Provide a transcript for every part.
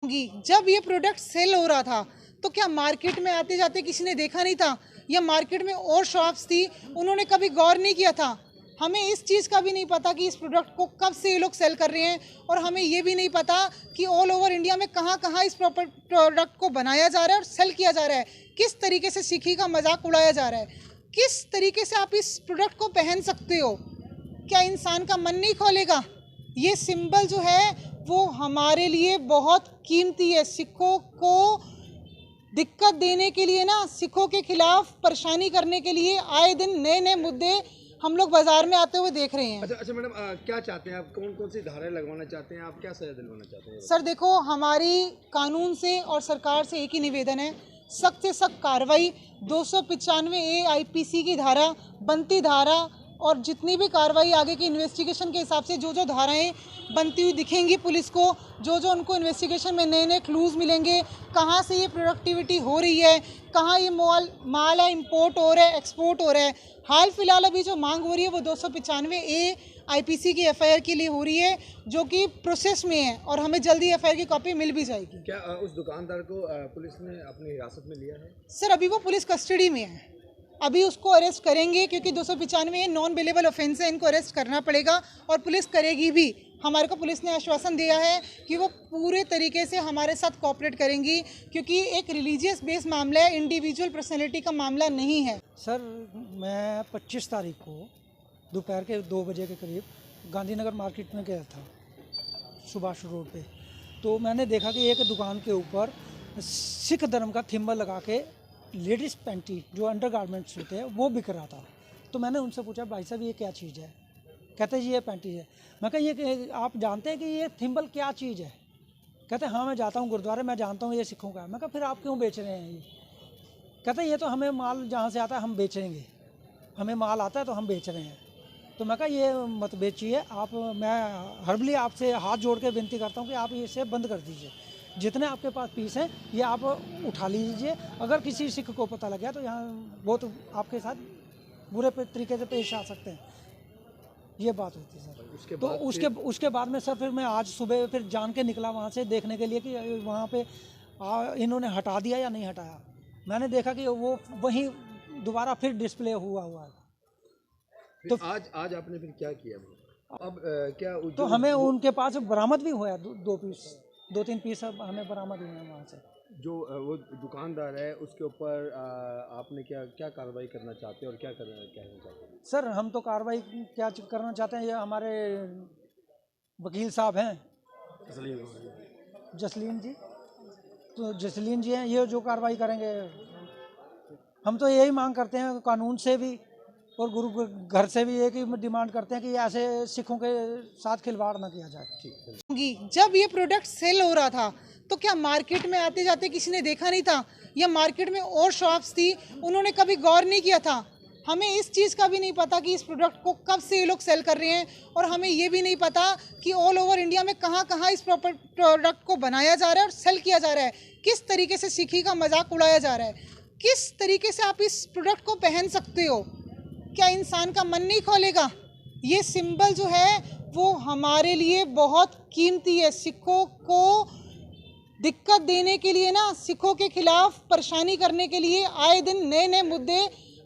जब ये product cell हो रहा था तो क्या मार्केट में आते जाते किसी ने देखा नहीं था, या मार्केट में और शॉप्स थी उन्होंने कभी गौर नहीं किया था। हमें इस चीज़ का भी नहीं पता कि इस प्रोडक्ट को कब से ये लोग सेल कर रहे हैं, और हमें ये भी नहीं पता कि ऑल ओवर इंडिया में कहाँ कहाँ इस प्रोडक्ट को बनाया जा रहा है और सेल किया जा रहा है। किस तरीके से सिखी का मजाक उड़ाया जा रहा है, किस तरीके से आप इस प्रोडक्ट को पहन सकते हो। क्या इंसान का मन नहीं खोलेगा? ये सिंबल जो है वो हमारे लिए बहुत कीमती है। सिखों को दिक्कत देने के लिए ना, सिखों के खिलाफ परेशानी करने के लिए आए दिन नए नए मुद्दे हम लोग बाजार में आते हुए देख रहे हैं। अच्छा मैडम, क्या चाहते हैं आप? कौन कौन सी धाराएं लगवाना चाहते हैं आप? क्या सजा दिलवाना चाहते हैं? सर देखो, हमारी कानून से और सरकार से एक ही निवेदन है, सख्त से सख्त कार्रवाई। 295A IPC की धारा, बनती धारा, और जितनी भी कार्रवाई आगे की इन्वेस्टिगेशन के हिसाब से जो जो धाराएं बनती हुई दिखेंगी पुलिस को, जो जो उनको इन्वेस्टिगेशन में नए नए क्लूज़ मिलेंगे, कहाँ से ये प्रोडक्टिविटी हो रही है, कहाँ ये माल है इंपोर्ट हो रहा है, एक्सपोर्ट हो रहा है। हाल फिलहाल अभी जो मांग हो रही है वो 295A IPC की FIR के लिए हो रही है, जो कि प्रोसेस में है, और हमें जल्दी FIR की कॉपी मिल भी जाएगी। क्या उस दुकानदार को पुलिस ने अपनी हिरासत में लिया है? सर अभी वो पुलिस कस्टडी में है, अभी उसको अरेस्ट करेंगे, क्योंकि 295 नॉन बेलेबल ऑफेंस है, इनको अरेस्ट करना पड़ेगा और पुलिस करेगी भी। हमारे को पुलिस ने आश्वासन दिया है कि वो पूरे तरीके से हमारे साथ कोऑपरेट करेंगी, क्योंकि एक रिलीजियस बेस्ड मामला है, इंडिविजुअल पर्सनैलिटी का मामला नहीं है। सर मैं 25 तारीख को दोपहर के 2 बजे के करीब गांधीनगर मार्केट में गया था, सुभाष रोड पे। तो मैंने देखा कि एक दुकान के ऊपर सिख धर्म का थिम्बल लगा के लेडीज़ पैंटी जो अंडर गारमेंट्स होते हैं वो बिक रहा था। तो मैंने उनसे पूछा, भाई साहब ये क्या चीज़ है? कहते जी ये पैंटी है। मैं कहा ये आप जानते हैं कि ये थिम्बल क्या चीज़ है? कहते हाँ मैं जाता हूँ गुरुद्वारे, मैं जानता हूँ ये सिखों का है। मैं कहा फिर आप क्यों बेच रहे हैं ये? कहते ये तो हमें माल जहाँ से आता है हम बेचेंगे, हमें माल आता है तो हम बेच रहे हैं। तो मैं कहा ये मत बेचिए आप, मैं हर्बली आपसे हाथ जोड़ के विनती करता हूँ कि आप इसे बंद कर दीजिए। जितने आपके पास पीस हैं ये आप उठा लीजिए, अगर किसी सिख को पता लग गया तो यहाँ बहुत आपके साथ बुरे तरीके से पेश आ सकते हैं। ये बात होती है सर। तो उसके बाद में सर फिर मैं आज सुबह फिर जान के निकला वहाँ से देखने के लिए कि वहाँ पे इन्होंने हटा दिया या नहीं हटाया। मैंने देखा कि वो वहीं दोबारा फिर डिस्प्ले हुआ है। तो आज आपने फिर क्या किया? अब क्या तो हमें उनके पास बरामद भी हुआ 2-3 पीस हमें बरामद हुए हैं वहाँ से। जो वो दुकानदार है उसके ऊपर आपने क्या कार्रवाई करना चाहते हैं और क्या कहना चाहते हैं? सर हम तो कार्रवाई क्या करना चाहते हैं, ये हमारे वकील साहब हैं जसलीन जी, तो जसलीन जी हैं, ये जो कार्रवाई करेंगे। हम तो यही मांग करते हैं कानून से भी और गुरु घर से भी, एक ही डिमांड करते हैं कि ऐसे सिखों के साथ खिलवाड़ ना किया जाए। जब ये प्रोडक्ट सेल हो रहा था तो क्या मार्केट में आते जाते किसी ने देखा नहीं था, या मार्केट में और शॉप्स थी उन्होंने कभी गौर नहीं किया था। हमें इस चीज़ का भी नहीं पता कि इस प्रोडक्ट को कब से ये लोग सेल कर रहे हैं, और हमें ये भी नहीं पता कि ऑल ओवर इंडिया में कहाँ कहाँ इस प्रोडक्ट को बनाया जा रहा है और सेल किया जा रहा है। किस तरीके से सिखी का मजाक उड़ाया जा रहा है, किस तरीके से आप इस प्रोडक्ट को पहन सकते हो। क्या इंसान का मन नहीं खोलेगा? ये सिंबल जो है वो हमारे लिए बहुत कीमती है। सिखों को दिक्कत देने के लिए ना, सिखों के खिलाफ परेशानी करने के लिए आए दिन नए नए मुद्दे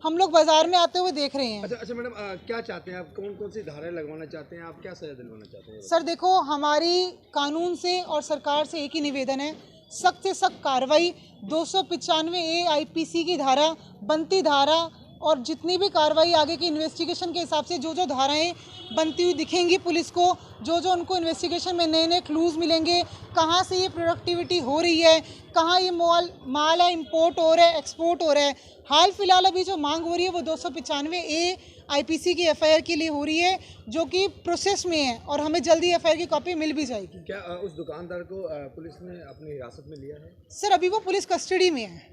हम लोग बाजार में आते हुए देख रहे हैं। अच्छा मैडम, क्या चाहते हैं आप? कौन कौन सी धाराएं लगवाना चाहते हैं आप? क्या सजा दिलवाना चाहते हैं? सर देखो, हमारी कानून से और सरकार से एक ही निवेदन है, सख्त से सख्त कार्रवाई। 295A IPC की धारा, बनती धारा, और जितनी भी कार्रवाई आगे की इन्वेस्टिगेशन के हिसाब से जो जो धाराएं बनती हुई दिखेंगी पुलिस को, जो जो उनको इन्वेस्टिगेशन में नए नए क्लूज़ मिलेंगे, कहाँ से ये प्रोडक्टिविटी हो रही है, कहाँ ये माल है इंपोर्ट हो रहा है, एक्सपोर्ट हो रहा है। हाल फिलहाल अभी जो मांग हो रही है वो 295A IPC की FIR के लिए हो रही है, जो कि प्रोसेस में है, और हमें जल्दी FIR की कॉपी मिल भी जाएगी। क्या उस दुकानदार को पुलिस ने अपनी हिरासत में लिया है? सर अभी वो पुलिस कस्टडी में है,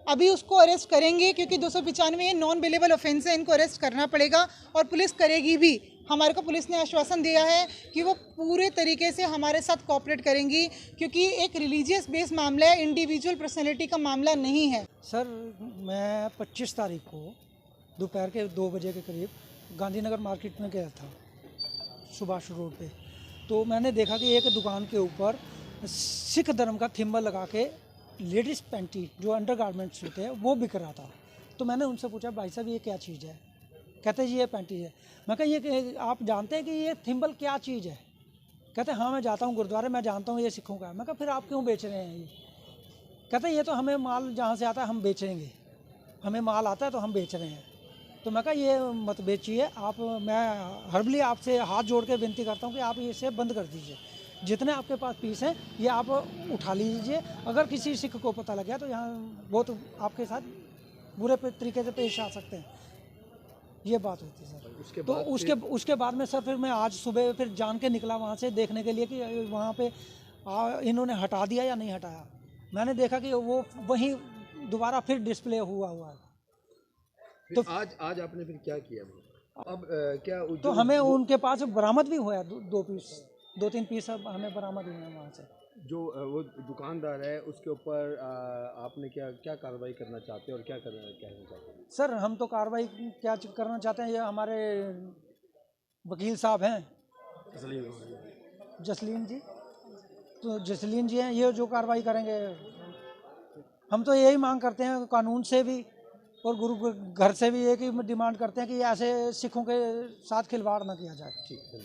अभी उसको अरेस्ट करेंगे, क्योंकि 295 नॉन बेलेबल ऑफेंस है, इनको अरेस्ट करना पड़ेगा और पुलिस करेगी भी। हमारे को पुलिस ने आश्वासन दिया है कि वो पूरे तरीके से हमारे साथ कोऑपरेट करेंगी, क्योंकि एक रिलीजियस बेस्ड मामला है, इंडिविजुअल पर्सनैलिटी का मामला नहीं है। सर मैं 25 तारीख को दोपहर के 2 बजे के करीब गांधीनगर मार्केट में गया था, सुभाष रोड पे। तो मैंने देखा कि एक दुकान के ऊपर सिख धर्म का थिम्बल लगा के लेडीज़ पैंटी जो अंडर गारमेंट्स होते हैं वो बिक रहा था। तो मैंने उनसे पूछा भाई साहब ये क्या चीज़ है? कहते जी ये पैंटी है। मैं कहा ये आप जानते हैं कि ये थिम्बल क्या चीज़ है? कहते हाँ मैं जाता हूँ गुरुद्वारे, मैं जानता हूँ ये सिखों का है। मैं कहा फिर आप क्यों बेच रहे हैं ये? कहते ये तो हमें माल जहाँ से आता है हम बेचेंगे, हमें माल आता है तो हम बेच रहे हैं। तो मैं कहा ये मत बेचिए आप, मैं हर्बली आपसे हाथ जोड़ के विनती करता हूँ कि आप इसे बंद कर दीजिए। जितने आपके पास पीस हैं ये आप उठा लीजिए, अगर किसी सिख को पता लग गया तो यहाँ वो तो आपके साथ बुरे तरीके से पेश आ सकते हैं। ये बात होती है सर। तो उसके बाद में सर फिर मैं आज सुबह फिर जान के निकला वहाँ से देखने के लिए कि वहाँ पे इन्होंने हटा दिया या नहीं हटाया। मैंने देखा कि वो वहीं दोबारा फिर डिस्प्ले हुआ है। तो आज आपने फिर क्या किया? अब क्या तो हमें उनके पास बरामद भी हुआ है दो तीन पीस अब हमें बरामद हुए हैं वहाँ से। जो वो दुकानदार है उसके ऊपर आपने क्या कार्रवाई करना चाहते हैं और क्या कहना चाहते हैं? सर हम तो कार्रवाई क्या करना चाहते हैं, ये हमारे वकील साहब हैं जसलीन जी, तो जसलीन जी हैं, ये जो कार्रवाई करेंगे। हम तो यही मांग करते हैं कानून से भी और गुरु घर से भी एक ही डिमांड करते हैं कि ऐसे सिखों के साथ खिलवाड़ ना किया जाए। ठीक है।